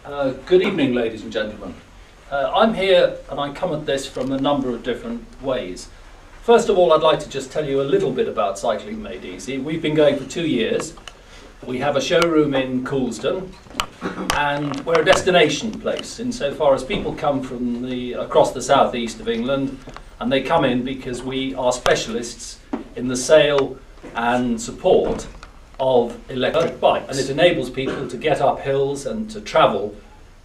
Good evening, ladies and gentlemen. I'm here and I come at this from a number of different ways. First of all, I'd like to just tell you a little bit about Cycling Made Easy. We've been going for 2 years. We have a showroom in Coulsdon and we're a destination place insofar as people come from across the southeast of England, and they come in because we are specialists in the sale and support of electric bikes, and it enables people to get up hills and to travel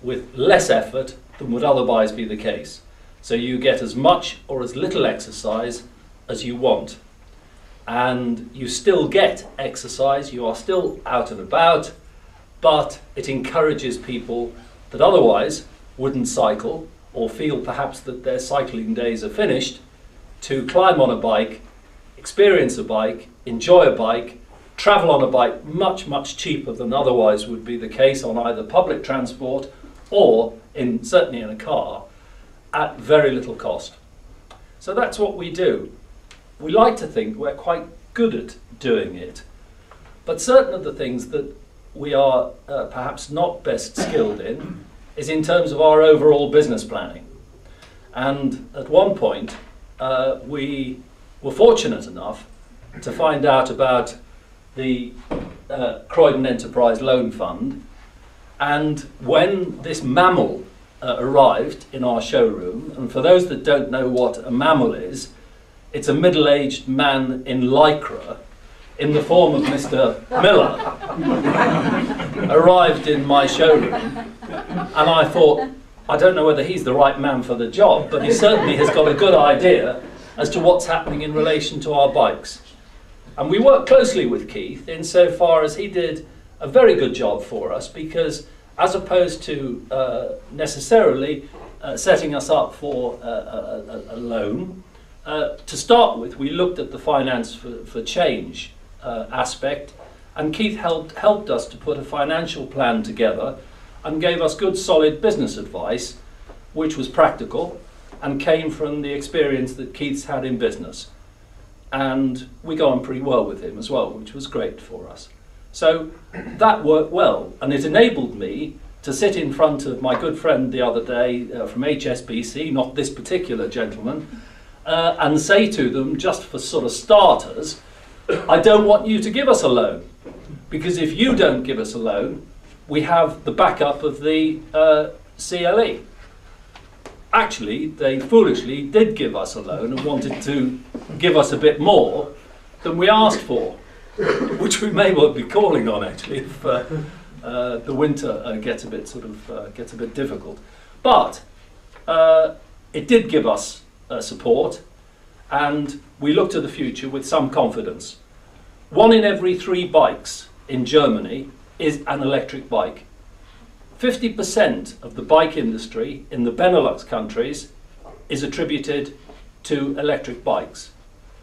with less effort than would otherwise be the case. So you get as much or as little exercise as you want, and you still get exercise, you are still out and about, but it encourages people that otherwise wouldn't cycle or feel perhaps that their cycling days are finished to climb on a bike, experience a bike, enjoy a bike, travel on a bike much cheaper than otherwise would be the case on either public transport or certainly in a car at very little cost. So that's what we do. We like to think we're quite good at doing it, but certain of the things that we are perhaps not best skilled in is in terms of our overall business planning. And at one point we were fortunate enough to find out about the Croydon Enterprise Loan Fund, and when this mammal arrived in our showroom, and for those that don't know what a mammal is, it's a middle-aged man in lycra in the form of Mr. Miller, arrived in my showroom, and I thought, I don't know whether he's the right man for the job, but he certainly has got a good idea as to what's happening in relation to our bikes. And we worked closely with Keith insofar as he did a very good job for us, because as opposed to necessarily setting us up for a loan, to start with we looked at the finance for change aspect, and Keith helped us to put a financial plan together and gave us good solid business advice, which was practical and came from the experience that Keith's had in business. And we got on pretty well with him as well, which was great for us. So that worked well, and it enabled me to sit in front of my good friend the other day from HSBC, not this particular gentleman, and say to them, just for sort of starters, I don't want you to give us a loan, because if you don't give us a loan, we have the backup of the CLE. Actually, they foolishly did give us a loan and wanted to give us a bit more than we asked for, which we may well be calling on actually if the winter gets a bit difficult. But it did give us support, and we look to the future with some confidence. 1 in every 3 bikes in Germany is an electric bike. 50% of the bike industry in the Benelux countries is attributed to electric bikes.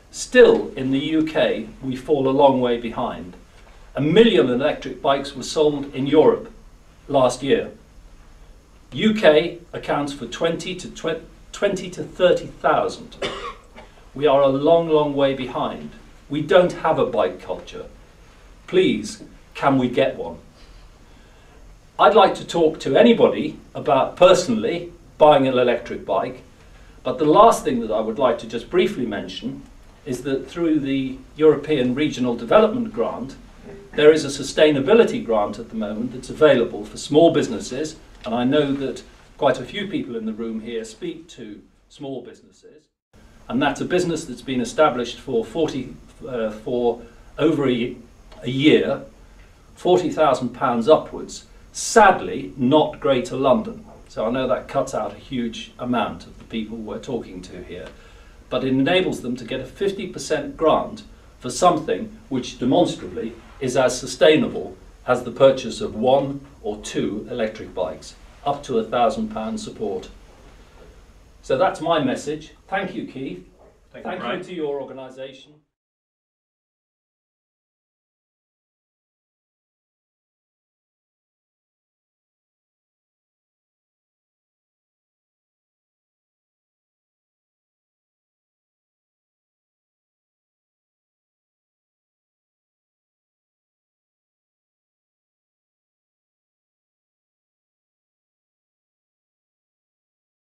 Still, in the UK, we fall a long way behind. 1 million electric bikes were sold in Europe last year. UK accounts for 20 to 30,000. We are a long way behind. We don't have a bike culture. Please, can we get one? I'd like to talk to anybody about personally buying an electric bike, but the last thing that I would like to just briefly mention is that through the European Regional Development Grant, there is a sustainability grant at the moment that's available for small businesses, and I know that quite a few people in the room here speak to small businesses, and that's a business that's been established for over a year, £40,000 upwards. Sadly, not Greater London. So I know that cuts out a huge amount of the people we're talking to here. But it enables them to get a 50% grant for something which demonstrably is as sustainable as the purchase of 1 or 2 electric bikes, up to £1,000 support. So that's my message. Thank you, Keith. Thank you to your organisation.